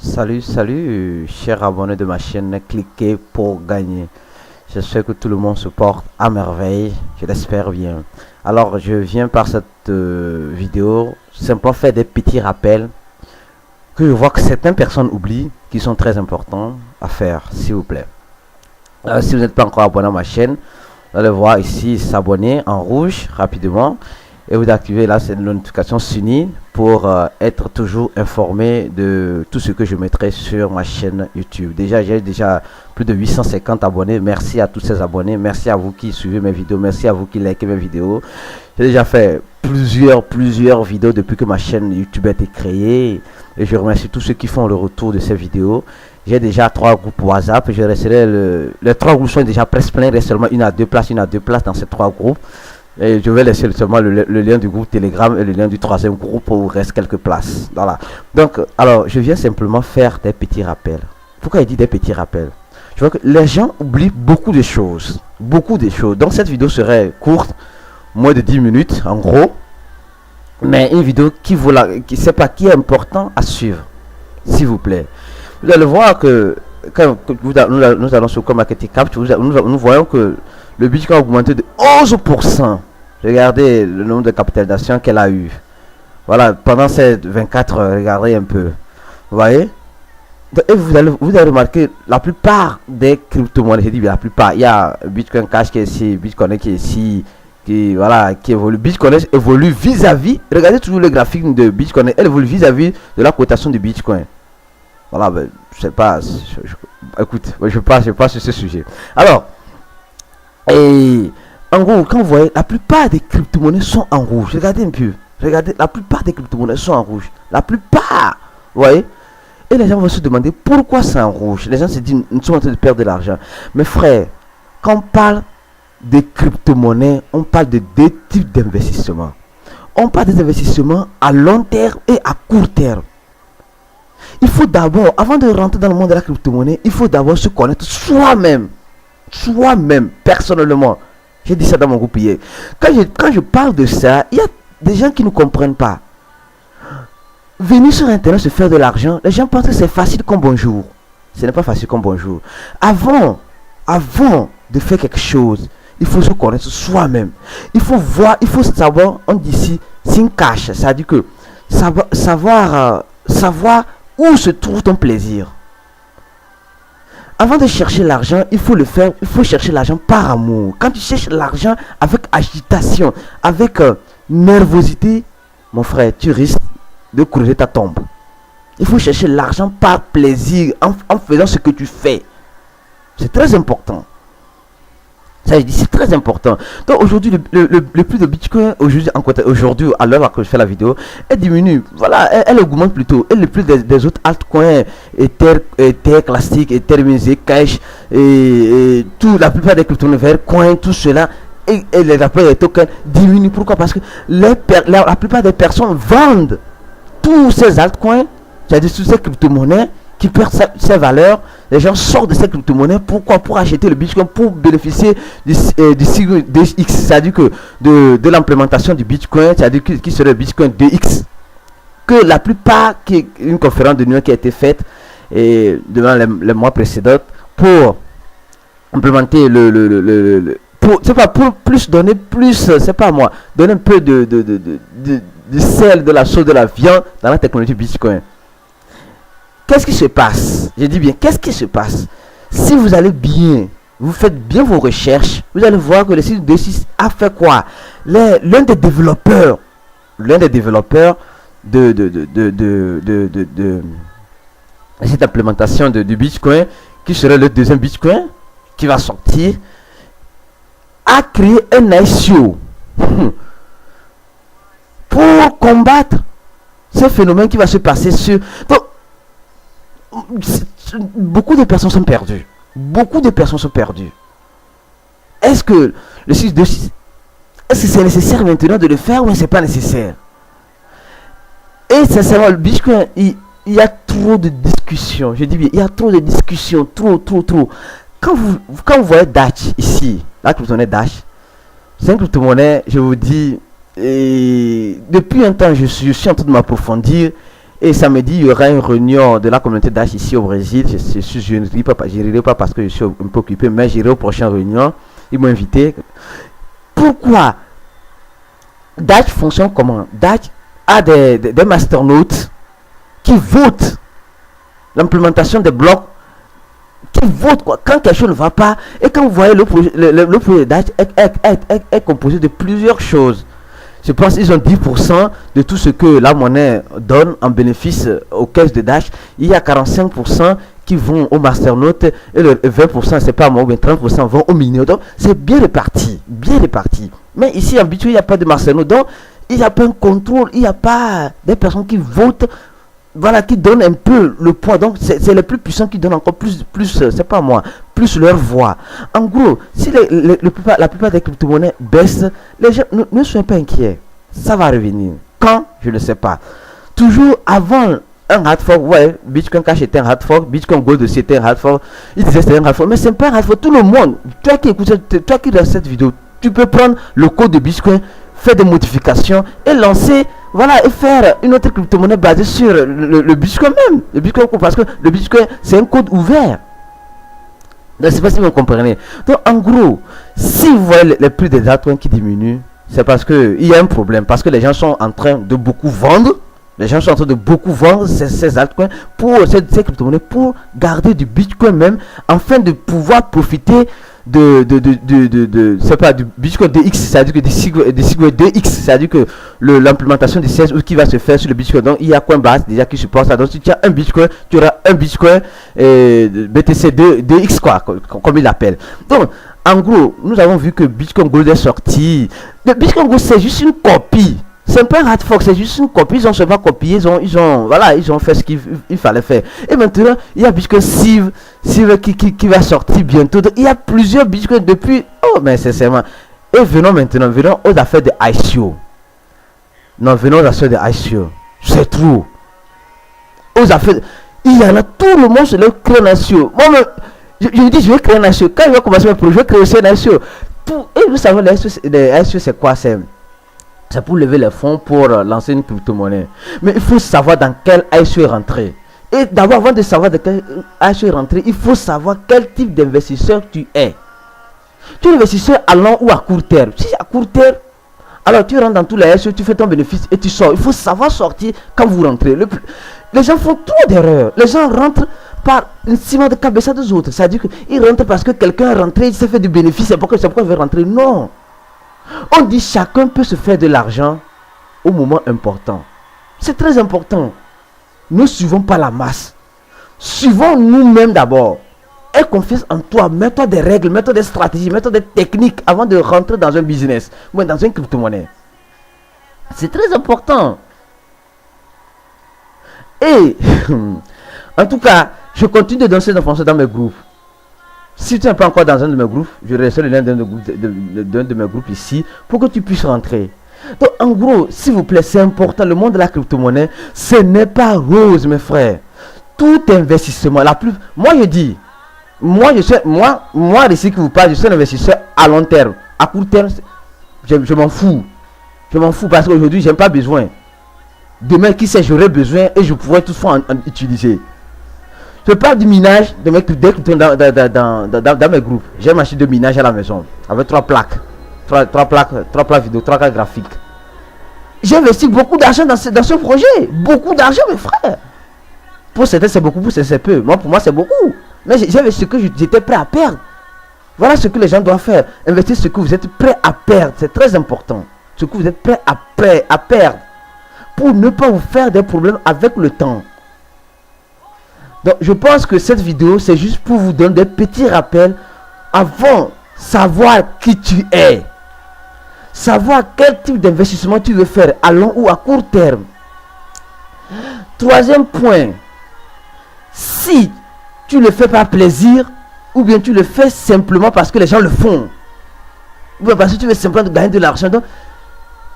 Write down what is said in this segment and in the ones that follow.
Salut, chers abonnés de ma chaîne, cliquez pour gagner. J'espère que tout le monde se porte à merveille, je l'espère bien. Alors, je viens par cette vidéo simplement faire des petits rappels que je vois que certaines personnes oublient, qui sont très importants à faire, s'il vous plaît. Si vous n'êtes pas encore abonné à ma chaîne, vous allez voir ici s'abonner en rouge rapidement. Et vous activez là cette notification s'unir pour être toujours informé de tout ce que je mettrai sur ma chaîne YouTube. J'ai déjà plus de 850 abonnés. Merci à tous ces abonnés. Merci à vous qui suivez mes vidéos. Merci à vous qui likez mes vidéos. J'ai déjà fait plusieurs vidéos depuis que ma chaîne YouTube a été créée. Et je remercie tous ceux qui font le retour de ces vidéos. J'ai déjà 3 groupes WhatsApp. Je resterai les 3 groupes sont déjà presque pleins. Il reste seulement une à deux places dans ces 3 groupes. Et je vais laisser seulement le lien du groupe Telegram et le lien du 3e groupe où il reste quelques places. Voilà. Donc, alors, je viens simplement faire des petits rappels. Pourquoi il dit des petits rappels? Je vois que les gens oublient beaucoup de choses. Beaucoup de choses. Donc, cette vidéo serait courte, moins de 10 minutes, en gros. Mais une vidéo qui est important à suivre. S'il vous plaît. Vous allez voir que quand nous allons sur Marketing Cap, nous voyons que le Bitcoin a augmenté de 11%. Regardez le nombre de capitalisation qu'elle a eu. Voilà, pendant ces 24 heures, regardez un peu. Vous voyez? Et vous allez remarquer, la plupart des crypto-monnaies, j'ai dit la plupart, il y a Bitcoin Cash qui est ici, Bitcoin qui est ici, qui évolue. Bitcoin évolue vis-à-vis, regardez toujours le graphique de Bitcoin, elle évolue vis-à-vis de la cotation de Bitcoin. Voilà, ben, je sais pas, écoute, je passe sur ce sujet. Alors, et en gros, quand vous voyez, la plupart des crypto-monnaies sont en rouge. Regardez un peu. Regardez, la plupart des crypto-monnaies sont en rouge. La plupart. Vous voyez? Et les gens vont se demander pourquoi c'est en rouge. Les gens se disent, nous sommes en train de perdre de l'argent. Mais frère, quand on parle de crypto-monnaies, on parle de 2 types d'investissements. On parle des investissements à long terme et à court terme. Il faut d'abord, avant de rentrer dans le monde de la crypto-monnaie, il faut d'abord se connaître soi-même. Soi-même, personnellement. J'ai dit ça dans mon groupe hier. Quand je parle de ça, il y a des gens qui ne comprennent pas. Venir sur internet se faire de l'argent, les gens pensent que c'est facile comme bonjour. Ce n'est pas facile comme bonjour. Avant de faire quelque chose, il faut se connaître soi-même. Il faut savoir, on dit ici, c'est une cache. Ça veut dire que savoir où se trouve ton plaisir. Avant de chercher l'argent, il faut chercher l'argent par amour. Quand tu cherches l'argent avec agitation, avec nervosité, mon frère, tu risques de creuser ta tombe. Il faut chercher l'argent par plaisir, en faisant ce que tu fais. C'est très important. Ça, je dis, c'est très important. Donc aujourd'hui, le prix de Bitcoin, aujourd'hui, à l'heure que je fais la vidéo, elle diminue. Voilà, elle augmente plutôt. Et le prix des autres altcoins, Ether classique, Ether Music, Cash, et tout, la plupart des crypto-monnaies, coins, tout cela, et les rapports des tokens diminuent. Pourquoi? Parce que la plupart des personnes vendent tous ces altcoins, c'est-à-dire toutes ces crypto-monnaies, qui perdent ses valeurs. Les gens sortent de ces crypto-monnaies. Pourquoi? Pour acheter le Bitcoin, pour bénéficier du cycle DX, c'est-à-dire que de l'implémentation du Bitcoin, c'est-à-dire qui serait le Bitcoin DX, que la plupart, qui est une conférence de New York qui a été faite durant les mois précédents pour implémenter c'est pas pour donner un peu de sel, de la sauce, de la viande dans la technologie Bitcoin. Qu'est-ce qui se passe? Je dis bien, qu'est-ce qui se passe? Si vous allez bien, vous faites bien vos recherches, vous allez voir que le site de 6 a fait quoi? L'un des développeurs de cette implémentation du Bitcoin, qui serait le deuxième Bitcoin qui va sortir, a créé un ICO pour combattre ce phénomène qui va se passer sur... Donc, beaucoup de personnes sont perdues. Est-ce que le 626, est-ce que c'est nécessaire maintenant de le faire ou c'est pas nécessaire? Et sincèrement, le Bitcoin, il y a trop de discussions. Je dis bien, il y a trop de discussions. Trop. Quand vous voyez Dash ici, la crypto-monnaie Dash, c'est une crypto-monnaie, je vous dis, depuis un temps, je suis en train de m'approfondir. Et samedi, il y aura une réunion de la communauté Dash ici au Brésil. Je n'irai pas parce que je suis un peu occupé, mais j'irai aux prochaines réunions. Ils m'ont invité. Pourquoi Dash fonctionne comment? Dash a des masternodes qui votent l'implémentation des blocs, qui votent quoi, quand quelque chose ne va pas. Et quand vous voyez le projet de Dash est composé de plusieurs choses. Je pense qu'ils ont 10% de tout ce que la monnaie donne en bénéfice aux caisses de Dash. Il y a 45% qui vont au masternode et le 20%, c'est pas moi, mais 30% vont au mini. Donc c'est bien réparti, bien réparti. Mais ici en Bitcoin, il n'y a pas de masternode, donc il n'y a pas un contrôle, il n'y a pas des personnes qui votent, voilà, qui donnent un peu le poids. Donc c'est les plus puissants qui donnent encore plus c'est pas moi, plus leur voix. En gros, si la plupart des crypto-monnaies baissent, les gens ne soient pas inquiets. Ça va revenir. Quand? Je ne sais pas. Toujours avant un hard fork, ouais, Bitcoin Cash était un hard fork, Bitcoin Gold aussi était un hard fork. Ils disaient c'était un hard fork, mais c'est pas un hard fork. Tout le monde, toi qui écoutes, toi qui regardes cette vidéo, tu peux prendre le code de Bitcoin, faire des modifications et lancer, voilà, et faire une autre crypto-monnaie basée sur le Bitcoin même. Le Bitcoin, parce que le Bitcoin, c'est un code ouvert. Donc, je ne sais pas si vous comprenez. Donc, en gros, si vous voyez les prix des altcoins qui diminuent, c'est parce qu'il y a un problème. Parce que les gens sont en train de beaucoup vendre. Les gens sont en train de beaucoup vendre ces altcoins pour ces crypto-monnaies pour garder du Bitcoin même, afin de pouvoir profiter c'est pas du Bitcoin DX, c'est-à-dire que des Segway DX, c'est-à-dire que l'implémentation des 16 août qui va se faire sur le Bitcoin. Donc il y a Coinbase déjà qui supporte ça. Donc si tu as un Bitcoin, tu auras un Bitcoin BTC DX quoi, comme il l'appelle. Donc en gros, nous avons vu que Bitcoin Gold est sorti. Le Bitcoin Gold c'est juste une copie. C'est pas un hard fork, c'est juste une copie. Ils ont seulement copié, ils ont fait ce qu'il fallait faire. Et maintenant, il y a Bitcoin Sieve qui va sortir bientôt. Donc, il y a plusieurs Bitcoins depuis. Oh, mais sincèrement. Et venons aux affaires de ICO. Non, venons aux affaires de ICO. C'est trop. Aux affaires. Il y en a tout le monde sur le créer un ICO. Moi, je vous dis, je vais créer un ICO. Quand je vais commencer mon projet, je vais créer aussi un ICO. Et vous savez, les ICO, c'est quoi? C'est pour lever les fonds pour lancer une crypto-monnaie. Mais il faut savoir dans quel ICO rentrer. Et d'abord, avant de savoir dans quel ICO rentrer, il faut savoir quel type d'investisseur tu es. Tu es investisseur à long ou à court terme. Si c'est à court terme, alors tu rentres dans tous les ICO, tu fais ton bénéfice et tu sors. Il faut savoir sortir quand vous rentrez. Les gens font trop d'erreurs. Les gens rentrent par un ciment de cabessa des autres. C'est-à-dire qu'ils rentrent parce que quelqu'un est rentré, il s'est fait du bénéfice, c'est pourquoi il veut rentrer. Non. On dit chacun peut se faire de l'argent au moment important. C'est très important. Ne suivons pas la masse. Suivons nous-mêmes d'abord. Aie confiance en toi. Mets-toi des règles, mets-toi des stratégies, mets-toi des techniques avant de rentrer dans un business ou dans une crypto-monnaie. C'est très important. Et en tout cas, je continue de danser en français dans mes groupes. Si tu n'es pas encore dans un de mes groupes, je laisse le lien d'un de mes groupes ici pour que tu puisses rentrer. Donc en gros, s'il vous plaît, c'est important. Le monde de la crypto-monnaie, ce n'est pas rose, mes frères. Tout investissement, moi je dis, moi ici que vous parlez, je suis un investisseur à long terme. À court terme, je m'en fous. Je m'en fous parce qu'aujourd'hui, je n'ai pas besoin. Demain, qui sait, j'aurai besoin et je pourrai toutefois en utiliser. Je parle du minage de mes dans mes groupes. J'ai une machine de minage à la maison avec 3 plaques. 3 plaques vidéo, 3 cartes graphiques. J'ai investi beaucoup d'argent dans ce projet. Beaucoup d'argent, mes frères. Pour certains, c'est beaucoup, pour certains, c'est peu. Moi, pour moi, c'est beaucoup. Mais j'avais ce que j'étais prêt à perdre. Voilà ce que les gens doivent faire. Investir ce que vous êtes prêt à perdre. C'est très important. Ce que vous êtes prêt à perdre. Pour ne pas vous faire des problèmes avec le temps. Donc je pense que cette vidéo c'est juste pour vous donner des petits rappels avant savoir qui tu es, savoir quel type d'investissement tu veux faire à long ou à court terme. Troisième point, si tu le fais par plaisir ou bien tu le fais simplement parce que les gens le font, ou bien parce que tu veux simplement gagner de l'argent. Donc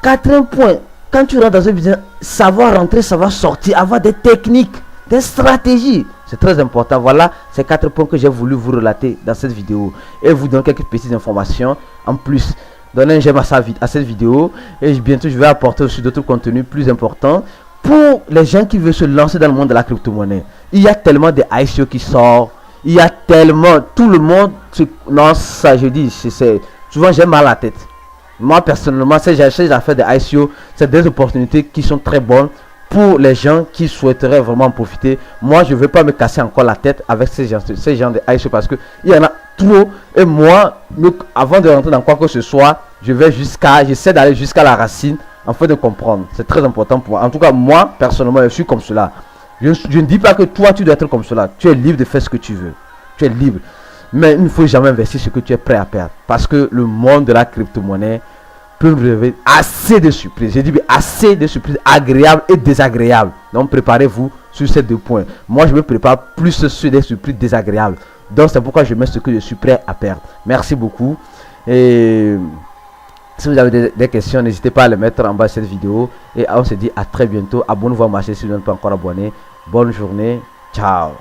quatrième point, quand tu rentres dans un business, savoir rentrer, savoir sortir, avoir des techniques, des stratégies, c'est très important. Voilà ces 4 points que j'ai voulu vous relater dans cette vidéo et vous donner quelques petites informations en plus. Donnez un j'aime à cette vidéo et bientôt je vais apporter aussi d'autres contenus plus importants pour les gens qui veulent se lancer dans le monde de la crypto-monnaie, il y a tellement de ICO qui sortent. Il y a tellement, tout le monde, non, ça je dis, souvent j'ai mal à la tête. Moi personnellement, ces affaires de ICO, c'est des opportunités qui sont très bonnes pour les gens qui souhaiteraient vraiment en profiter. Moi, je ne veux pas me casser encore la tête avec ces gens de ICO parce que il y en a trop. Et moi, avant de rentrer dans quoi que ce soit, j'essaie d'aller jusqu'à la racine afin de comprendre. C'est très important pour moi. En tout cas, moi, personnellement, je suis comme cela. Je ne dis pas que toi, tu dois être comme cela. Tu es libre de faire ce que tu veux. Tu es libre. Mais il ne faut jamais investir ce que tu es prêt à perdre. Parce que le monde de la crypto-monnaie peut nous révéler assez de surprises. J'ai dit assez de surprises agréables et désagréables. Donc, préparez-vous sur ces deux points. Moi, je me prépare plus sur des surprises désagréables. Donc, c'est pourquoi je mets ce que je suis prêt à perdre. Merci beaucoup. Et si vous avez des questions, n'hésitez pas à les mettre en bas de cette vidéo. Et on se dit à très bientôt. Abonnez-vous à ma chaîne si vous n'êtes pas encore abonné. Bonne journée. Ciao.